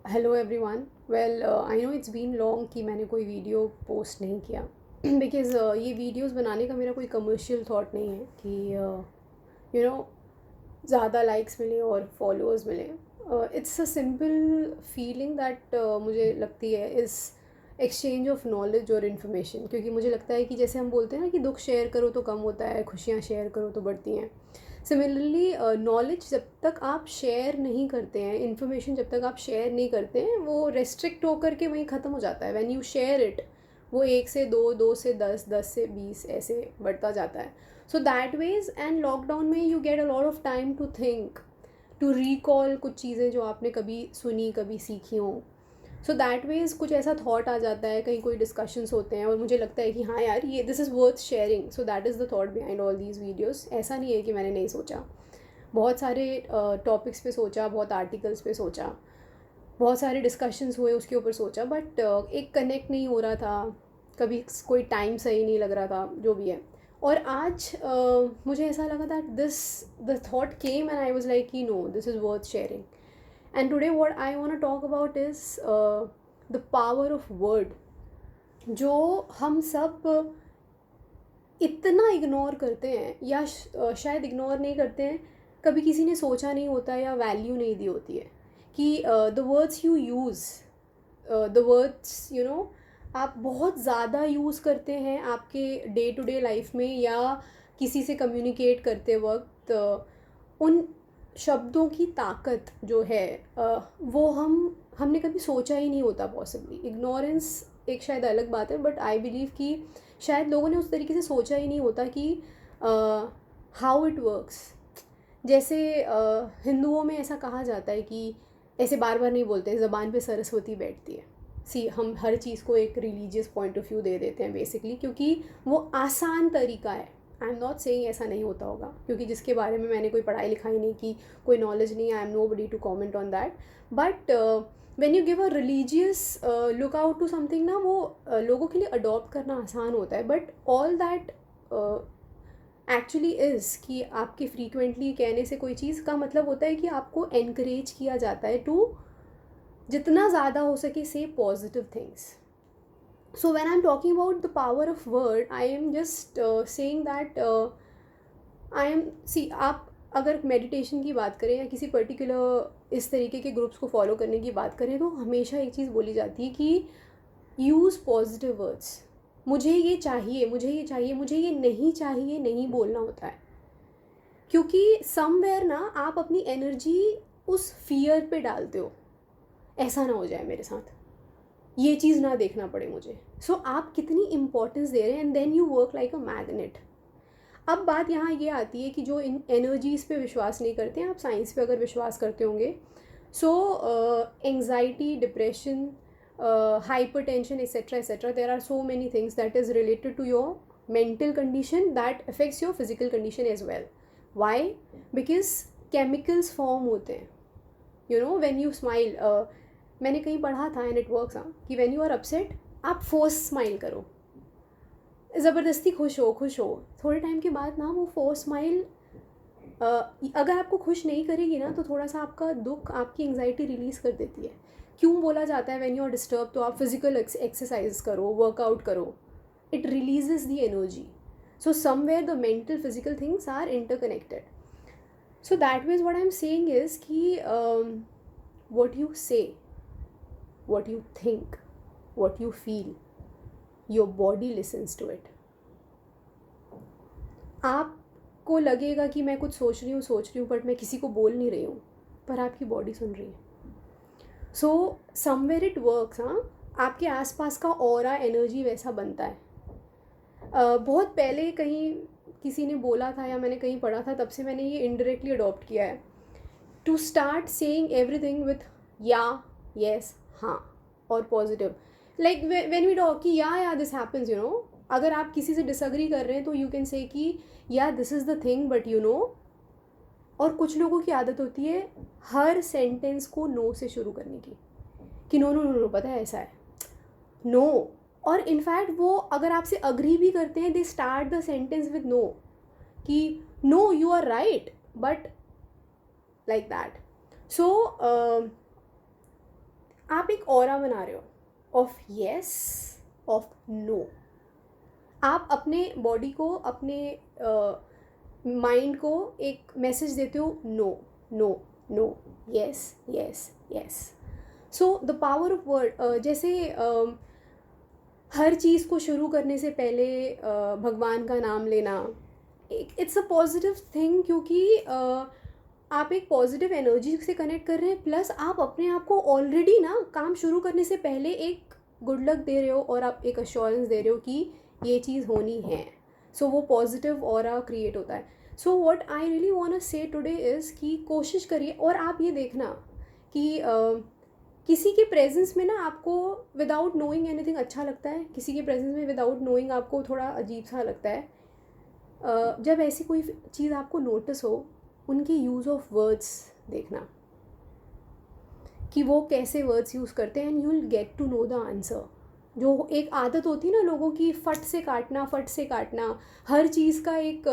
Hello everyone. Well I know it's been long कि मैंने कोई वीडियो पोस्ट नहीं किया बिकॉज़ ये वीडियोस बनाने का मेरा कोई कमर्शियल थॉट नहीं है कि यू नो ज़्यादा लाइक्स मिले और फॉलोअर्स मिले। It's a simple feeling that मुझे लगती है इस एक्सचेंज ऑफ नॉलेज और इन्फॉर्मेशन, क्योंकि मुझे लगता है कि जैसे हम बोलते हैं ना कि दुख शेयर करो तो कम होता है, खुशियाँ शेयर करो तो बढ़ती हैं। सिमिलरली नॉलेज जब तक आप शेयर नहीं करते हैं, इन्फॉर्मेशन जब तक आप शेयर नहीं करते हैं, वो रेस्ट्रिक्ट होकर के वहीं ख़त्म हो जाता है। व्हेन यू शेयर इट, वो एक से दो, दो से दस, दस से बीस ऐसे बढ़ता जाता है। So that ways and lockdown में you get a lot of time to think, to recall कुछ चीज़ें जो आपने कभी सुनी, कभी सीखी हों। सो दैट वेज कुछ ऐसा थॉट आ जाता है, कहीं कोई डिस्कशंस होते हैं और मुझे लगता है कि हाँ यार, ये this is worth sharing. So that is the thought behind all these videos. ऐसा नहीं है कि मैंने नहीं सोचा, बहुत सारे टॉपिक्स पे सोचा, बहुत आर्टिकल्स पे सोचा, बहुत सारे डिस्कशंस हुए उसके ऊपर सोचा, बट एक कनेक्ट नहीं हो रहा था, कभी कोई टाइम सही नहीं लग रहा था, जो भी है। और आज मुझे ऐसा लगा that this the thought came and I was like कि no, this is worth sharing. And today what I want to talk about is the power of word, जो हम सब इतना इग्नोर करते हैं, या शायद इग्नोर नहीं करते हैं, कभी किसी ने सोचा नहीं होता या वैल्यू नहीं दी होती है कि the words you use, the words आप बहुत ज़्यादा यूज़ करते हैं आपके डे टू डे लाइफ में, या किसी से कम्युनिकेट करते वक्त उन शब्दों की ताकत जो है, वो हमने कभी सोचा ही नहीं होता पॉसिबली। इग्नोरेंस एक शायद अलग बात है, बट आई बिलीव कि शायद लोगों ने उस तरीके से सोचा ही नहीं होता कि हाउ इट वर्क्स। जैसे हिंदुओं में ऐसा कहा जाता है कि ऐसे बार बार नहीं बोलते, ज़बान पे सरस्वती बैठती है। सी हम हर चीज़ को एक रिलीजियस पॉइंट ऑफ व्यू दे देते हैं बेसिकली, क्योंकि वो आसान तरीका है। आई एम नॉट सेइंग ऐसा नहीं होता होगा, क्योंकि जिसके बारे में मैंने कोई पढ़ाई लिखाई नहीं की, कोई नॉलेज नहीं, I am nobody to comment on that. But when you give a religious look out to something ना, वो लोगों के लिए अडॉप्ट करना आसान होता है। But all that actually is कि आपके फ्रीक्वेंटली कहने से कोई चीज़ का मतलब होता है कि आपको एनकरेज किया जाता है टू जितना ज़्यादा हो सके से positive things. So when I am talking about the power of word, I am just saying that I am see, आप अगर मेडिटेशन की बात करें या किसी पर्टिकुलर इस तरीके के ग्रुप्स को फॉलो करने की बात करें, तो हमेशा एक चीज़ बोली जाती है कि यूज़ पॉजिटिव वर्ड्स। मुझे ये चाहिए, मुझे ये चाहिए, मुझे ये नहीं चाहिए, नहीं बोलना होता है। क्योंकि समवेयर ना आप अपनी एनर्जी उस फियर पे डालते हो, ऐसा ना हो जाए मेरे साथ, ये चीज़ ना देखना पड़े मुझे। सो आप कितनी इंपॉर्टेंस दे रहे हैं, and then you work like a magnet. अब बात यहाँ ये आती है कि जो इन एनर्जीज़ पे विश्वास नहीं करते हैं, आप साइंस पे अगर विश्वास करते होंगे, so anxiety, depression, hypertension, etc., there are so many things that is related to your mental condition that affects your physical condition as well. Why? Because chemicals form होते हैं, when you smile. मैंने कहीं पढ़ा था and it works, हाँ, कि when you are upset, आप force smile करो, ज़बरदस्ती खुश हो, खुश हो, थोड़े टाइम के बाद ना वो फोर्स स्माइल अगर आपको खुश नहीं करेगी ना, तो थोड़ा सा आपका दुख, आपकी एंग्जाइटी रिलीज़ कर देती है। क्यों बोला जाता है व्हेन यू आर डिस्टर्ब तो आप फिजिकल एक्सरसाइज करो, वर्कआउट करो, it releases the energy. So somewhere the mental physical things are interconnected. So that means what I am saying is कि what you say, what you think, what you feel, your body listens to it. आपको लगेगा कि मैं कुछ सोच रही हूँ but मैं किसी को बोल नहीं रही हूँ, पर आपकी बॉडी सुन रही है। सो समवेयर इट वर्क्स, हाँ, आपके आसपास का ऑरा एनर्जी वैसा बनता है। बहुत पहले कहीं किसी ने बोला था या मैंने कहीं पढ़ा था, तब से मैंने ये इनडायरेक्टली अडॉप्ट किया है, to start saying everything with yeah, yes, हाँ, और positive. Like when we talk कि या दिस हैपन्स, अगर आप किसी से डिसअग्री कर रहे हैं तो यू कैन से कि yeah this is the thing but और कुछ लोगों की आदत होती है हर सेंटेंस को नो से शुरू करने की, कि नो नो नो नो, पता है ऐसा है, नो। और इनफैक्ट वो अगर आपसे अग्री भी करते हैं, they start the sentence with no, कि no you are right, but like that. So एक ऑरा बना रहे हो ऑफ येस, ऑफ नो। आप अपने बॉडी को, अपने माइंड को एक मैसेज देते हो, no no no, yes yes yes. So the power of word, जैसे हर चीज़ को शुरू करने से पहले भगवान का नाम लेना, इट्स अ पॉजिटिव थिंग, क्योंकि आप एक पॉजिटिव एनर्जी से कनेक्ट कर रहे हैं, प्लस आप अपने आप को ऑलरेडी ना काम शुरू करने से पहले एक गुड लक दे रहे हो और आप एक अश्योरेंस दे रहे हो कि ये चीज़ होनी है। सो वो पॉजिटिव ऑरा क्रिएट होता है। So what I really want to say today is कि कोशिश करिए, और आप ये देखना कि किसी के प्रेजेंस में ना आपको विदाउट नोइंग एनीथिंग अच्छा लगता है, किसी के प्रेजेंस में विदाउट नोइंग आपको थोड़ा अजीब सा लगता है। जब ऐसी कोई चीज़ आपको नोटिस हो, उनके यूज़ ऑफ वर्ड्स देखना कि वो कैसे वर्ड्स यूज़ करते हैं, and you will get to know the answer. जो एक आदत होती है ना लोगों की, फट से काटना, हर चीज़ का एक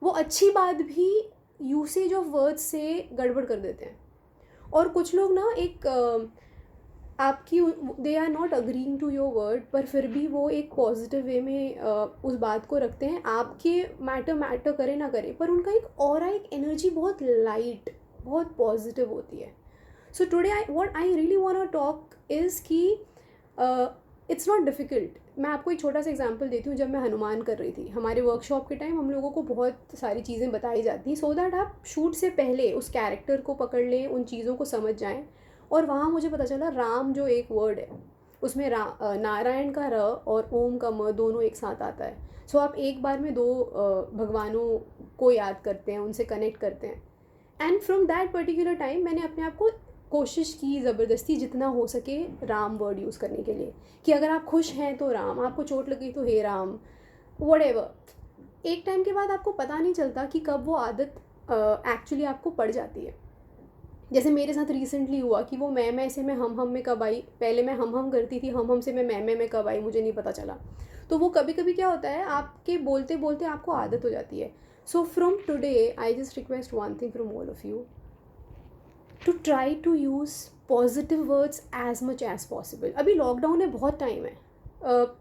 वो अच्छी बात भी यूसेज ऑफ वर्ड्स से गड़बड़ कर देते हैं। और कुछ लोग ना एक आपकी, they are not agreeing to your word, पर फिर भी वो एक पॉजिटिव वे में उस बात को रखते हैं, आपके मैटर करे ना करे, पर उनका एक ऑरा, एक एनर्जी बहुत लाइट, बहुत पॉजिटिव होती है। So today what I really want to talk is कि इट्स नॉट डिफ़िकल्ट। मैं आपको एक छोटा सा एग्जांपल देती हूँ। जब मैं हनुमान कर रही थी, हमारे वर्कशॉप के टाइम हम लोगों को बहुत सारी चीज़ें बताई जाती सो दैट आप शूट से पहले उस कैरेक्टर को पकड़ लें, उन चीज़ों को समझ जाएं। और वहाँ मुझे पता चला राम जो एक वर्ड है, उसमें नारायण का र और ओम का म दोनों एक साथ आता है। सो आप एक बार में दो भगवानों को याद करते हैं, उनसे कनेक्ट करते हैं। And from that particular time मैंने अपने आप को कोशिश की ज़बरदस्ती जितना हो सके राम वर्ड यूज़ करने के लिए, कि अगर आप खुश हैं तो राम, आपको चोट लगी तो हे राम, व्हाटएवर। एक टाइम के बाद आपको पता नहीं चलता कि कब वो आदत एक्चुअली आपको पड़ जाती है। जैसे मेरे साथ रिसेंटली हुआ कि वो मैं से मैं हम में कब आई। पहले मैं हम करती थी, हम से मैं में कब आई मुझे नहीं पता चला। तो वो कभी कभी क्या होता है, आपके बोलते बोलते आपको आदत हो जाती है। So from today I just request one thing from all of you, to try to use positive words as much as possible. अभी लॉकडाउन है, बहुत टाइम है,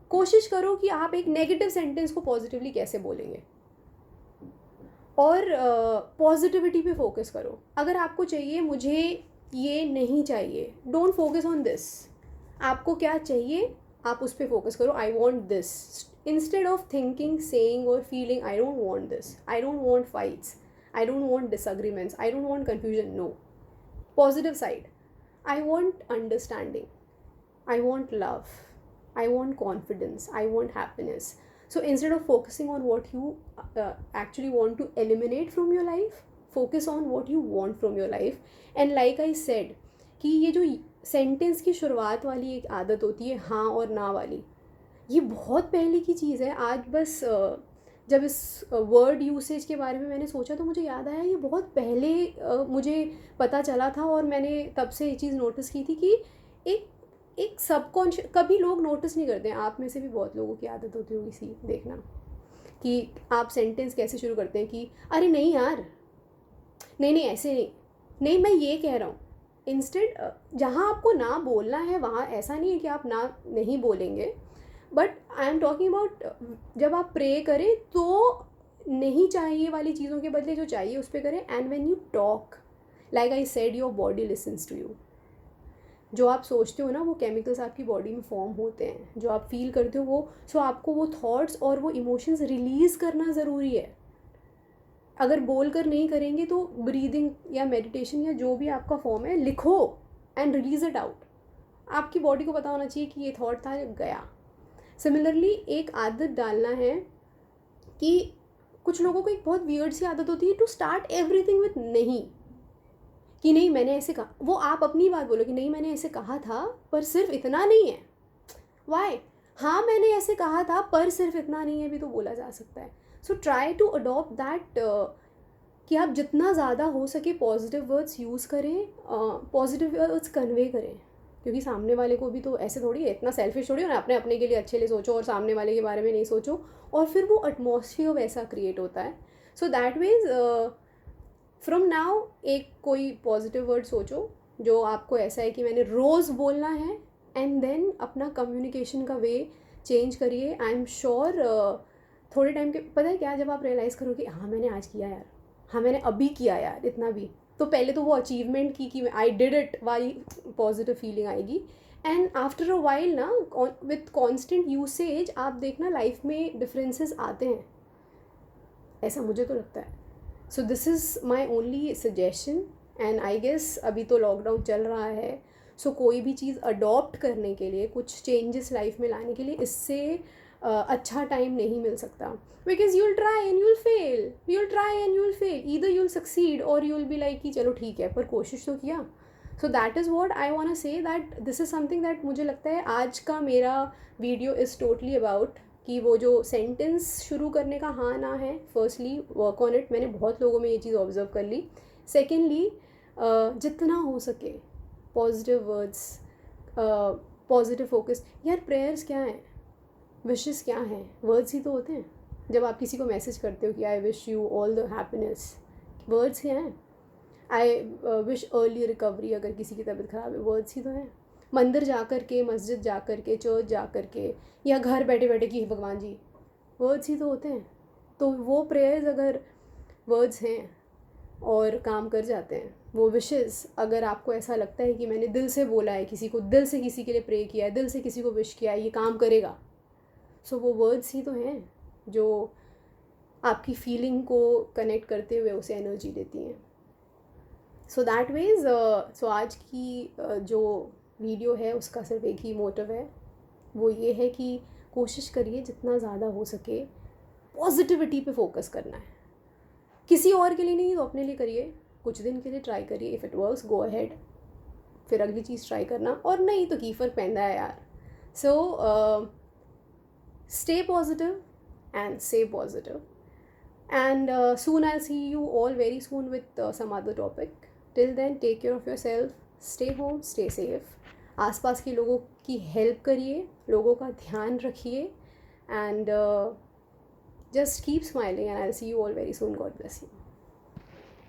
कोशिश करो कि आप एक नेगेटिव सेंटेंस को पॉजिटिवली कैसे बोलेंगे, और पॉजिटिविटी पे फोकस करो। अगर आपको चाहिए मुझे ये नहीं चाहिए, डोंट फोकस ऑन दिस। आपको क्या चाहिए आप उस पर फोकस करो, I want this, instead of thinking, saying और feeling I don't want this, I don't want fights, I don't want disagreements, I don't want confusion. No, positive side, I want understanding, I want love, I want confidence, I want happiness. So instead of focusing on what you actually want to eliminate from your life, focus on what you want from your life. And like I said कि ये जो sentence की शुरुआत वाली एक आदत होती है, हाँ और ना वाली, ये बहुत पहले की चीज़ है। आज बस जब इस वर्ड यूसेज के बारे में मैंने सोचा तो मुझे याद आया, ये बहुत पहले मुझे पता चला था, और मैंने तब से ये चीज़ नोटिस की थी कि एक सबकॉन्शियस, कभी लोग नोटिस नहीं करते हैं। आप में से भी बहुत लोगों की आदत होती होगी सी देखना कि आप सेंटेंस कैसे शुरू करते हैं कि अरे नहीं यार, नहीं ऐसे नहीं मैं ये कह रहा हूँ। इंस्टेड जहाँ आपको ना बोलना है वहाँ ऐसा नहीं है कि आप ना नहीं बोलेंगे, but I am talking about जब आप प्रे करें तो नहीं चाहिए वाली चीज़ों के बदले जो चाहिए उस पर करें। And when you talk, like I said, your body listens to you. जो आप सोचते हो ना, वो केमिकल्स आपकी बॉडी में फॉर्म होते हैं, जो आप फील करते हो वो, सो आपको वो थॉट्स और वो इमोशंस रिलीज़ करना ज़रूरी है। अगर बोल कर नहीं करेंगे तो ब्रीदिंग या मेडिटेशन या जो भी आपका फॉर्म है, लिखो एंड रिलीज़ इट आउट। आपकी बॉडी को पता होना चाहिए कि ये थॉट था, गया। सिमिलरली एक आदत डालना है कि कुछ लोगों को एक बहुत वियर्ड सी आदत होती है टू स्टार्ट एवरीथिंग विथ नहीं, कि नहीं मैंने ऐसे कहा। वो आप अपनी बात बोलो कि नहीं मैंने ऐसे कहा था पर सिर्फ इतना नहीं है। वाई? हाँ मैंने ऐसे कहा था पर सिर्फ इतना नहीं है भी तो बोला जा सकता है। So try to adopt that कि आप जितना ज़्यादा हो सके पॉजिटिव वर्ड्स यूज़ करें, पॉजिटिव वर्ड्स कन्वे करें, क्योंकि सामने वाले को भी तो ऐसे थोड़ी है, इतना सेल्फिश थोड़ी हो ना, अपने के लिए अच्छे लिए सोचो और सामने वाले के बारे में नहीं सोचो, और फिर वो एटमॉस्फेयर वैसा क्रिएट होता है। So that means from now एक कोई पॉजिटिव वर्ड सोचो जो आपको ऐसा है कि मैंने रोज़ बोलना है, एंड देन अपना कम्युनिकेशन का वे चेंज करिए। आई एम श्योर थोड़े टाइम के, पता है क्या, जब आप रियलाइज़ करोगे हाँ मैंने आज किया यार, हाँ मैंने अभी किया यार इतना भी, तो पहले तो वो अचीवमेंट की कि आई डिड इट वाली पॉजिटिव फीलिंग आएगी। एंड आफ्टर अ वाइल ना, विथ कॉन्स्टेंट यूसेज आप देखना लाइफ में डिफरेंसेस आते हैं, ऐसा मुझे तो लगता है। So this is my only suggestion. And I guess अभी तो लॉकडाउन चल रहा है, सो कोई भी चीज़ अडॉप्ट करने के लिए, कुछ चेंजेस लाइफ में लाने के लिए, इससे अच्छा टाइम नहीं मिल सकता। Because you'll try and you'll fail, you'll try and you'll fail, either you'll succeed or you'll be like कि चलो ठीक है पर कोशिश तो किया। So that is what I want say, that this is something that मुझे लगता है आज का मेरा वीडियो इज़ टोटली अबाउट कि वो जो सेंटेंस शुरू करने का हाँ ना है, फर्स्टली वर्क ऑन इट, मैंने बहुत लोगों में ये चीज़ ऑब्जर्व कर ली। सेकेंडली जितना हो सके पॉजिटिव वर्ड्स, पॉजिटिव फोकस। यार प्रेयर्स क्या हैं, विशेस क्या हैं, वर्ड्स ही तो होते हैं। जब आप किसी को मैसेज करते हो कि I wish you all the happiness, words ही हैं। आई विश अर्ली रिकवरी, अगर किसी की तबीयत ख़राब है, वर्ड्स ही तो हैं। मंदिर जा कर के, मस्जिद जा कर के, चर्च जा कर के, या घर बैठे बैठे कि भगवान जी, वर्ड्स ही तो होते हैं। तो वो प्रेयर्स अगर वर्ड्स हैं और काम कर जाते हैं, वो विशेस अगर आपको ऐसा लगता है कि मैंने दिल से बोला है किसी को, दिल से किसी के लिए प्रे किया है, दिल से किसी को विश किया है, ये काम करेगा, सो वो वर्ड्स ही तो हैं जो आपकी फीलिंग को कनेक्ट करते हुए उसे एनर्जी देती हैं। सो दैट वेज, सो आज की जो वीडियो है उसका सिर्फ एक ही मोटिव है, वो ये है कि कोशिश करिए जितना ज़्यादा हो सके पॉजिटिविटी पे फोकस करना है। किसी और के लिए नहीं तो अपने लिए करिए, कुछ दिन के लिए ट्राई करिए, if it works go ahead, फिर अगली चीज़ ट्राई करना, और नहीं तो की फ़र्क पैंदा है यार। सो stay positive and say positive, and soon I'll see you all very soon with some other topic. Till then, take care of yourself, stay home, stay safe, आसपास के लोगों की हेल्प करिए, लोगों का ध्यान रखिए, and just keep smiling, and I'll see you all very soon. God bless you.